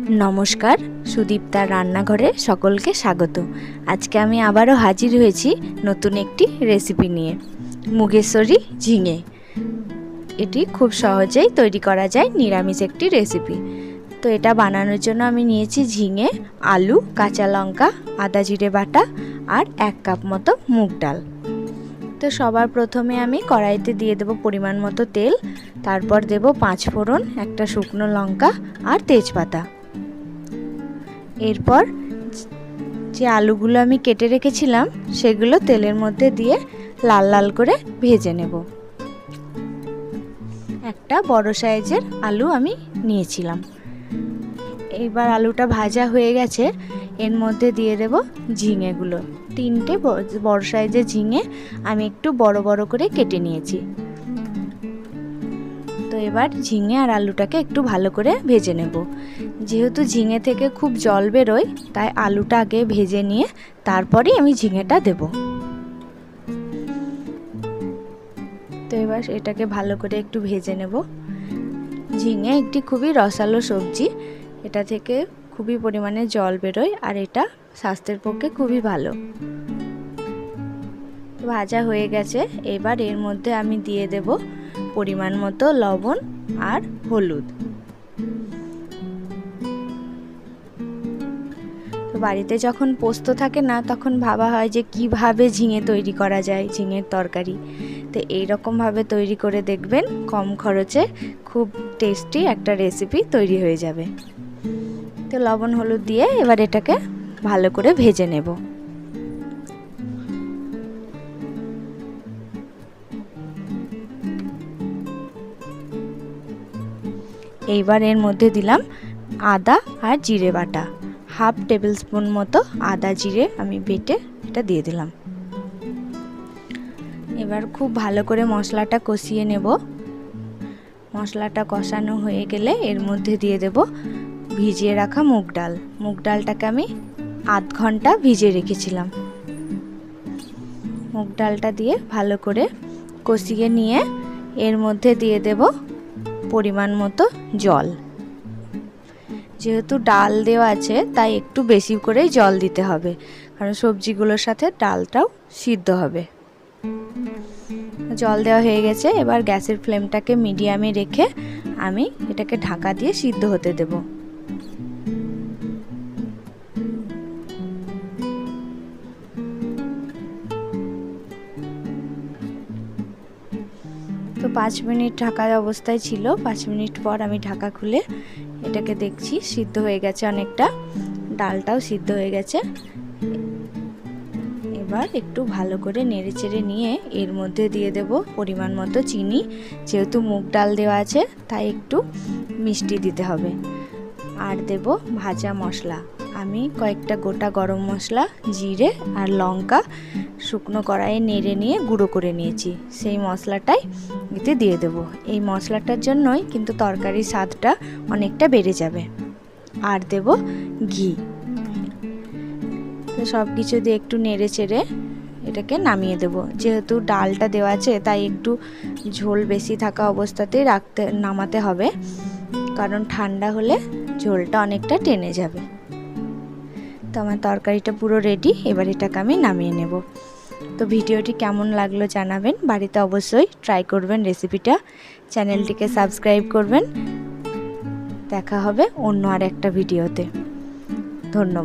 নমস্কার, সুদীপ্তার রান্নাঘরে সকলকে স্বাগত। আজকে আমি আবারও হাজির হয়েছি নতুন একটি রেসিপি নিয়ে, মুগেশ্বরী ঝিঙে। এটি খুব সহজেই তৈরি করা যায় নিরামিষ একটি রেসিপি। তো এটা বানানোর জন্য আমি নিয়েছি ঝিঙে, আলু, কাঁচা লঙ্কা, আদা জিরে বাটা আর 1 কাপ মতো মুগ ডাল। তো সবার প্রথমে আমি কড়াইতে দিয়ে দেব পরিমাণ মতো তেল, তারপর দেব 5 ফোড়ন, একটা শুকনো লঙ্কা আর তেজপাতা। এরপর যে আলুগুলো আমি কেটে রেখেছিলাম সেগুলো তেলের মধ্যে দিয়ে লাল লাল করে ভেজে নেব। একটা বড় সাইজের আলু আমি নিয়েছিলাম। এইবার আলুটা ভাজা হয়ে গেছে, এর মধ্যে দিয়ে দেব ঝিঙেগুলো। 3টে বড় সাইজের ঝিঙে আমি একটু বড় বড় করে কেটে নিয়েছি। তো এবার ঝিঙে আর আলুটাকে একটু ভালো করে ভেজে নেব। যেহেতু ঝিঙে থেকে খুব জল বেরোয়, তাই আলুটা আগে ভেজে নিয়ে তারপরেই আমি ঝিঙেটা দেব। তো এবার এটাকে ভালো করে একটু ভেজে নেব। ঝিঙে একটি খুবই রসালো সবজি, এটা থেকে খুবই পরিমাণে জল বেরোয় আর এটা স্বাস্থ্যের পক্ষে খুবই ভালো। ভাজা হয়ে গেছে, এবার এর মধ্যে আমি দিয়ে দেব পরিমাণ মতো লবণ আর হলুদ। তো বাড়িতে যখন পোস্ত থাকে না, তখন ভাবা হয় যে কিভাবে ঝিঙে তৈরি করা যায়, ঝিঙের তরকারি। তো এইরকমভাবে তৈরি করে দেখবেন, কম খরচে খুব টেস্টি একটা রেসিপি তৈরি হয়ে যাবে। তো লবণ হলুদ দিয়ে এবার এটাকে ভালো করে ভেজে নেব। এইবার এর মধ্যে দিলাম আদা আর জিরে বাটা, 1/2 টেবিল স্পুন মতো আদা জিরে আমি বেটে এটা দিয়ে দিলাম। এবার খুব ভালো করে মশলাটা কষিয়ে নেব। মশলাটা কষানো হয়ে গেলে এর মধ্যে দিয়ে দেব ভিজিয়ে রাখা মুগ ডাল। মুগ ডালটাকে আমি আধ ঘন্টা ভিজিয়ে রেখেছিলাম। মুগ ডালটা দিয়ে ভালো করে কষিয়ে নিয়ে এর মধ্যে দিয়ে দেব পরিমাণ মতো জল। যেহেতু ডাল দেওয়া আছে, তাই একটু বেশি করেই জল দিতে হবে, কারণ সবজিগুলোর সাথে ডালটাও সিদ্ধ হবে। জল দেওয়া হয়ে গেছে, এবার গ্যাসের ফ্লেমটাকে মিডিয়ামে রেখে আমি এটাকে ঢাকা দিয়ে সিদ্ধ হতে দেব। তো 5 মিনিট ঢাকা অবস্থায় ছিল। 5 মিনিট পর আমি ঢাকা খুলে এটাকে দেখছি সিদ্ধ হয়ে গেছে অনেকটা, ডালটাও সিদ্ধ হয়ে গেছে। এবার একটু ভালো করে নেড়েচেড়ে নিয়ে এর মধ্যে দিয়ে দেব পরিমাণ মতো চিনি। যেহেতু মুগ ডাল দেওয়া আছে, তাই একটু মিষ্টি দিতে হবে। আর দেব ভাজা মশলা। আমি কয়েকটা গোটা গরম মশলা, জিরে আর লঙ্কা শুকনো কড়াইয়ে নেড়ে নিয়ে গুঁড়ো করে নিয়েছি, সেই মশলাটাই এতে দিয়ে দেব। এই মশলাটার জন্যই কিন্তু তরকারির স্বাদটা অনেকটা বেড়ে যাবে। আর দেব ঘি। তো সব কিছু দিয়ে একটু নেড়ে চেড়ে এটাকে নামিয়ে দেব। যেহেতু ডালটা দেওয়া আছে, তাই একটু ঝোল বেশি থাকা অবস্থাতেই নামাতে হবে, কারণ ঠান্ডা হলে ঝোলটা অনেকটা টেনে যাবে। তো আমার তরকারিটা পুরো রেডি, এবার এটাকে আমি নামিয়ে নেব। তো ভিডিওটি কেমন লাগলো জানাবেন, বাড়িতে অবশ্যই ট্রাই করবেন রেসিপিটা, চ্যানেলটিকে সাবস্ক্রাইব করবেন। দেখা হবে অন্য আর একটা ভিডিওতে। ধন্যবাদ।